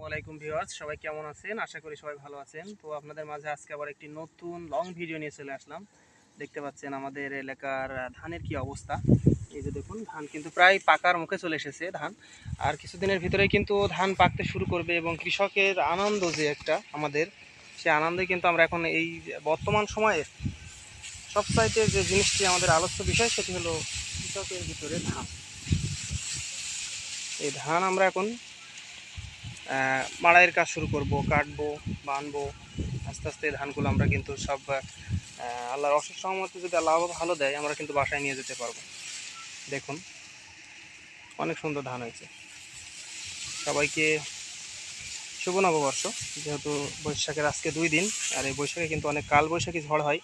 আসসালামু আলাইকুম ভিউয়ার্স, সবাই কেমন আছেন? আশা করি সবাই ভালো আছেন। তো আপনাদের মাঝে আজকে আবার একটি নতুন লং ভিডিও নিয়ে চলে আসলাম। দেখতে পাচ্ছেন আমাদের এলাকার ধানের কি অবস্থা। এই যে দেখুন, ধান কিন্তু প্রায় পাকার মুখে চলে এসেছে ধান। আর কিছুদিনের ভিতরেই কিন্তু ধান পাকতে শুরু করবে এবং কৃষকের আনন্দ যে একটা আমাদের, সে আনন্দে কিন্তু আমরা এখন এই বর্তমান সময়ে সবচাইতে যে জিনিসটি আমাদের আলোচ্য বিষয় সেটি হলো কৃষকের ভিতরে ধান। এই ধান আমরা এখন মাড়াইয়ের কাজ শুরু করব, কাটবো, বানবো। আস্তে আস্তে ধানগুলো আমরা কিন্তু সব আল্লাহর অশেষ রহমতে যদি আল্লাহ ভালো দেয় আমরা কিন্তু বাসায় নিয়ে যেতে পারবো। দেখুন, অনেক সুন্দর ধান হয়েছে। সবাইকে শুভ নববর্ষ। যেহেতু বৈশাখের আজকে 2 দিন, আর এই বৈশাখে কিন্তু অনেক কালবৈশাখী ঝড় হয়,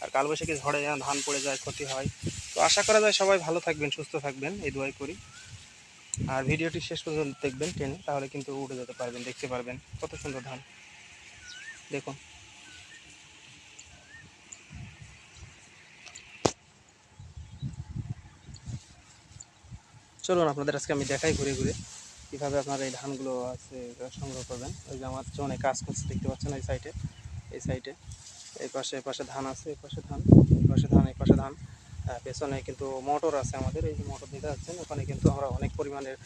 আর কালবৈশাখী ঝড়ে ধান পড়ে যায়, ক্ষতি হয়। তো আশা করা যায় সবাই ভালো থাকবেন, সুস্থ থাকবেন, এই দোয়াই করি। আর ভিডিওটি শেষ পর্যন্ত দেখবেন টেনে, তাহলে কিন্তু উঠে যেতে পারবেন, দেখতে পারবেন কত সুন্দর ধান। দেখুন, চলুন আপনাদের আজকে আমি দেখাই ঘুরে ঘুরে কীভাবে আপনারা এই ধানগুলো আছে সংগ্রহ করবেন। ওই যে আমার জনে কাজ করছে, দেখতে পাচ্ছেন এই সাইডে, এই সাইডে, এই পাশে ধান আছে, এই পাশে ধান, এই পাশে ধান, এই পাশে ধান। পেছনে কিন্তু মোটর আছে আমাদের, এই যে মোটর দিতে যাচ্ছেন, ওখানে কিন্তু আমরা অনেক পরিমাণের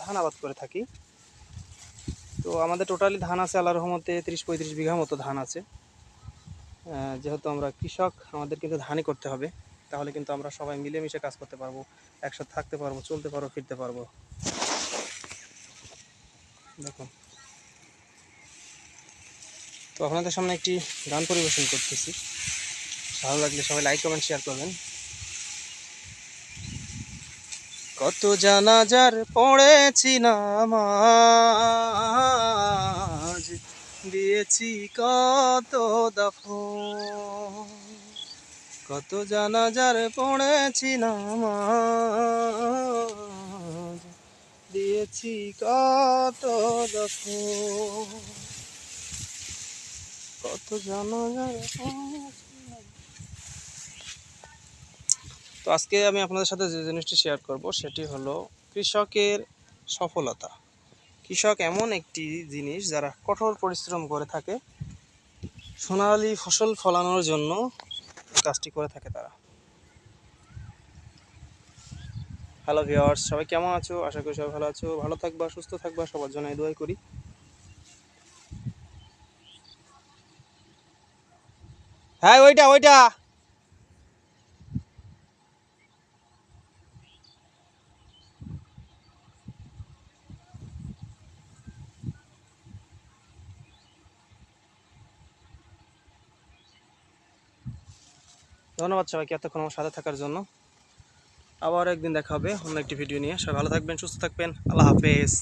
ধান আবাদ করে থাকি। তো আমাদের টোটালি ধান আছে আল্লাহর রহমতে 30-35 বিঘা মতো ধান আছে। যেহেতু আমরা কৃষক, আমাদের কিন্তু ধানই করতে হবে, তাহলে কিন্তু আমরা সবাই মিলেমিশে কাজ করতে পারবো, একসাথে থাকতে পারবো, চলতে পারবো, ফিরতে পারবো। দেখুন, তো আপনাদের সামনে একটি গান পরিবেশন করতেছি, ভালো লাগলে সবাই লাইক কমেন্ট শেয়ার করবেন। কত জানাজার পড়েছি নামাজ, দিয়েছি কত দাফন, কত জানাজার পড়েছি নামাজ, দিয়েছি কত দাফন, কত জানাজার পড়েছি। তো আজকে আমি আপনাদের সাথে যে জিনিসটি শেয়ার করব সেটি হলো কৃষকের সফলতা। কৃষক এমন একটি জিনিস যারা কঠোর পরিশ্রম করে থাকে, সোনালী ফসল ফলানোর জন্য কাজটি করে থাকে তারা। হ্যালো ভিউয়ার্স, সবাই কেমন আছো? আশা করি সবাই ভালো আছো, ভালো থাকবা, সুস্থ থাকবা, সবার জন্য এই দোয়াই করি। হ্যাঁ, ওইটা ওইটা ধন্যবাদ সবাইকে এতক্ষণ আমার সাথে থাকার জন্য। আবার একদিন দেখা হবে অন্য একটি ভিডিও নিয়ে। সবাই ভালো থাকবেন, সুস্থ থাকবেন, আল্লাহ হাফেজ।